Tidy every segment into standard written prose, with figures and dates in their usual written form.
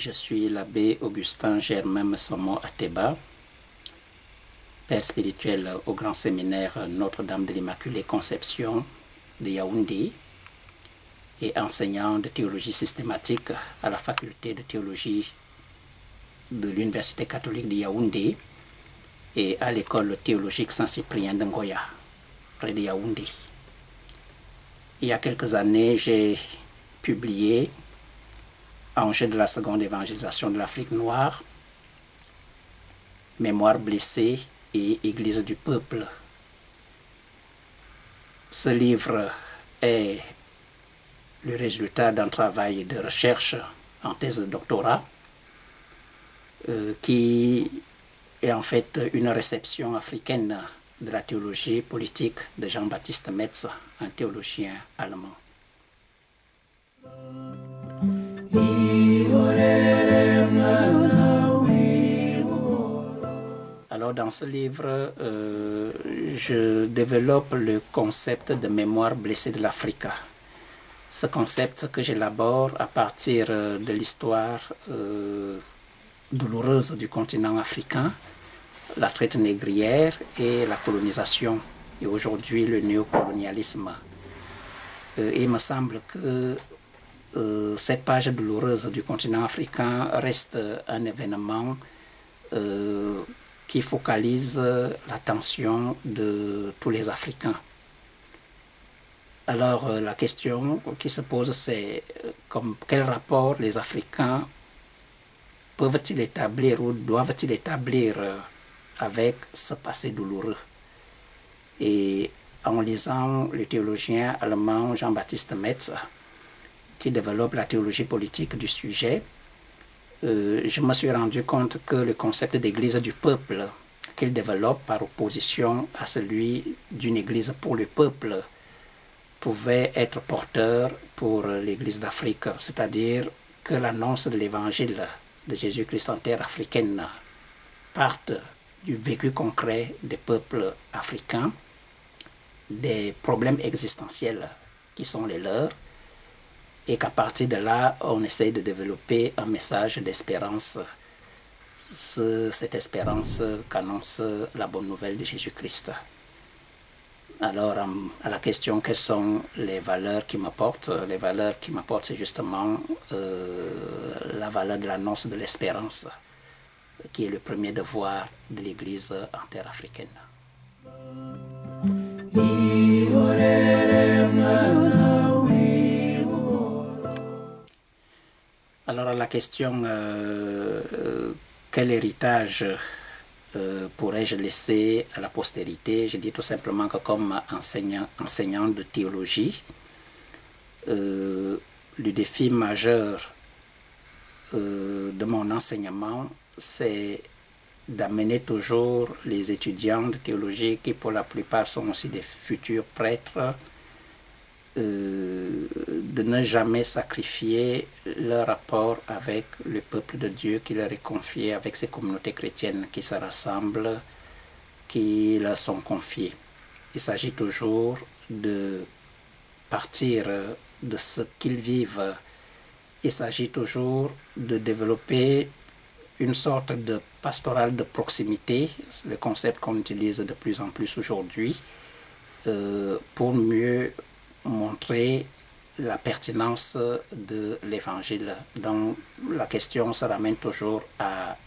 Je suis l'abbé Augustin Germain Messomo Ateba, père spirituel au grand séminaire Notre-Dame de l'Immaculée Conception de Yaoundé et enseignant de théologie systématique à la faculté de théologie de l'Université catholique de Yaoundé et à l'école théologique Saint-Cyprien de Ngoya, près de Yaoundé. Il y a quelques années, j'ai publié Enjeux de la seconde évangélisation de l'Afrique noire, Mémoire blessée et Église du peuple. Ce livre est le résultat d'un travail de recherche en thèse de doctorat qui est en fait une réception africaine de la théologie politique de Jean-Baptiste Metz, un théologien allemand. Alors dans ce livre, je développe le concept de mémoire blessée de l'Afrique. Ce concept que j'élabore à partir de l'histoire douloureuse du continent africain, la traite négrière et la colonisation, et aujourd'hui le néocolonialisme. Il me semble que cette page douloureuse du continent africain reste un événement qui focalise l'attention de tous les Africains. Alors la question qui se pose, c'est quel rapport les Africains peuvent-ils établir ou doivent-ils établir avec ce passé douloureux? Et en lisant le théologien allemand Jean-Baptiste Metz, qui développe la théologie politique du sujet, je me suis rendu compte que le concept d'église du peuple qu'il développe par opposition à celui d'une église pour le peuple pouvait être porteur pour l'église d'Afrique, c'est-à-dire que l'annonce de l'évangile de Jésus-Christ en terre africaine parte du vécu concret des peuples africains, des problèmes existentiels qui sont les leurs, et qu'à partir de là, on essaye de développer un message d'espérance, cette espérance qu'annonce la bonne nouvelle de Jésus-Christ. Alors, à la question quelles sont les valeurs qui m'apportent, les valeurs qui m'apportent, c'est justement la valeur de l'annonce de l'espérance, qui est le premier devoir de l'Église en terre africaine. Alors à la question quel héritage pourrais-je laisser à la postérité, je dis tout simplement que comme enseignant de théologie, le défi majeur de mon enseignement, c'est d'amener toujours les étudiants de théologie, qui pour la plupart sont aussi des futurs prêtres, de ne jamais sacrifier leur rapport avec le peuple de Dieu qui leur est confié, avec ces communautés chrétiennes qui se rassemblent, qui leur sont confiées. Il s'agit toujours de partir de ce qu'ils vivent. Il s'agit toujours de développer une sorte de pastorale de proximité, le concept qu'on utilise de plus en plus aujourd'hui, pour mieux montrer la pertinence de l'évangile. Donc la question se ramène toujours à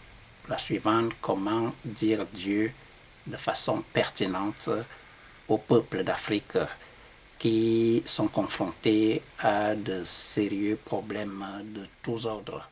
la suivante: comment dire Dieu de façon pertinente aux peuples d'Afrique qui sont confrontés à de sérieux problèmes de tous ordres.